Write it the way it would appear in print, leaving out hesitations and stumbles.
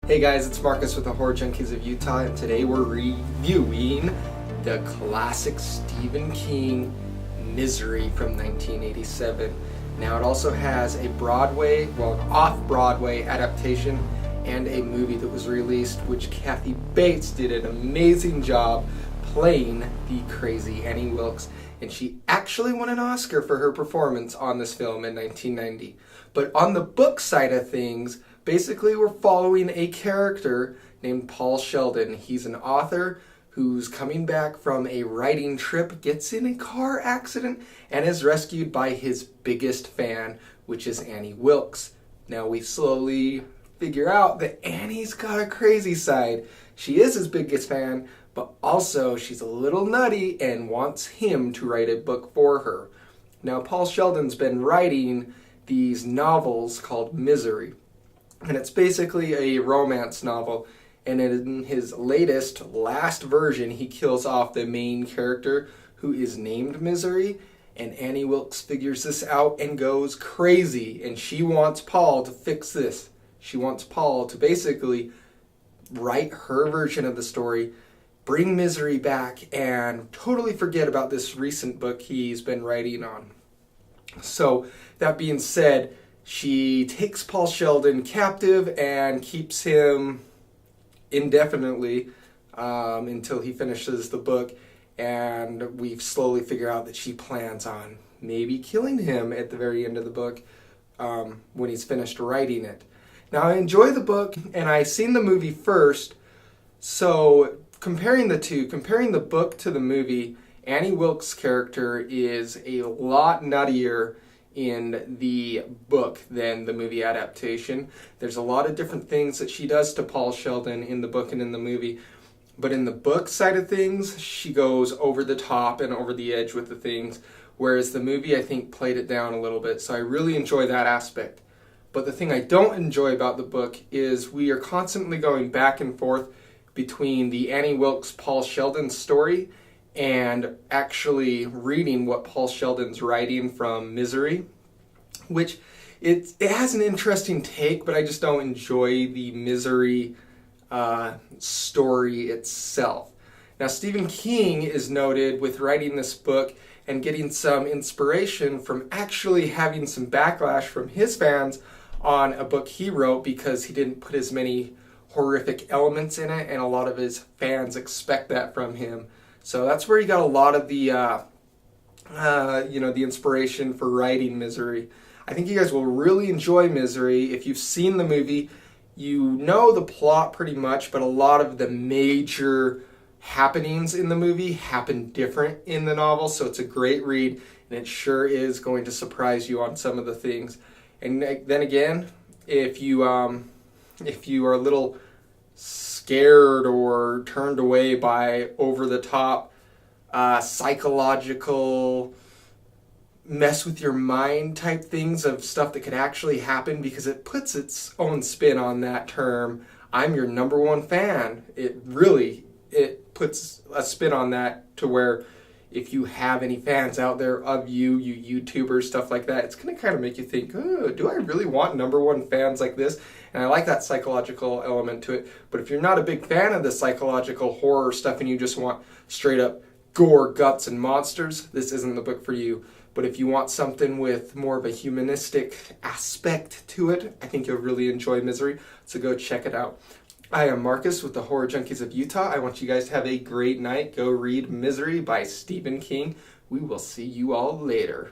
Hey guys, it's Marcus with the Horror Junkies of Utah, and today we're reviewing the classic Stephen King Misery from 1987. Now it also has an off-Broadway adaptation and a movie that was released, which Kathy Bates did an amazing job playing the crazy Annie Wilkes, and she actually won an Oscar for her performance on this film in 1990. But on the book side of things, basically we're following a character named Paul Sheldon. He's an author who's coming back from a writing trip, gets in a car accident, and is rescued by his biggest fan, which is Annie Wilkes. Now we slowly figure out that Annie's got a crazy side. She is his biggest fan, but also she's a little nutty and wants him to write a book for her. Now Paul Sheldon's been writing these novels called Misery, and it's basically a romance novel, and in his last version he kills off the main character, who is named Misery, and Annie Wilkes figures this out and goes crazy, and she wants Paul to fix this. She wants Paul to basically write her version of the story, bring Misery back, and totally forget about this recent book he's been writing on. So, that being said, she takes Paul Sheldon captive and keeps him indefinitely until he finishes the book, and we slowly figure out that she plans on maybe killing him at the very end of the book when he's finished writing it. Now, I enjoy the book, and I seen the movie first, so comparing the book to the movie, Annie Wilkes' character is a lot nuttier in the book than the movie adaptation. There's a lot of different things that she does to Paul Sheldon in the book and in the movie, but in the book side of things, she goes over the top and over the edge with the things, whereas the movie, I think, played it down a little bit, so I really enjoy that aspect. But the thing I don't enjoy about the book is we are constantly going back and forth between the Annie Wilkes Paul Sheldon story and actually reading what Paul Sheldon's writing from Misery, which it has an interesting take, but I just don't enjoy the Misery story itself. Now, Stephen King is noted with writing this book and getting some inspiration from actually having some backlash from his fans on a book he wrote because he didn't put as many horrific elements in it, and a lot of his fans expect that from him. So that's where he got a lot of the, the inspiration for writing Misery. I think you guys will really enjoy Misery. If you've seen the movie, you know the plot pretty much, but a lot of the major happenings in the movie happen different in the novel, so it's a great read, and it sure is going to surprise you on some of the things. And then again, if you are a little scared or turned away by over-the-top psychological mess with your mind type things of stuff that could actually happen, because it puts its own spin on that term, I'm your number one fan. It puts a spin on that to where if you have any fans out there of you YouTubers, stuff like that, it's going to kind of make you think, oh, do I really want number one fans like this? And I like that psychological element to it. But if you're not a big fan of the psychological horror stuff and you just want straight up gore, guts, and monsters, this isn't the book for you. But if you want something with more of a humanistic aspect to it, I think you'll really enjoy Misery. So go check it out. I am Marcus with the Horror Junkies of Utah. I want you guys to have a great night. Go read Misery by Stephen King. We will see you all later.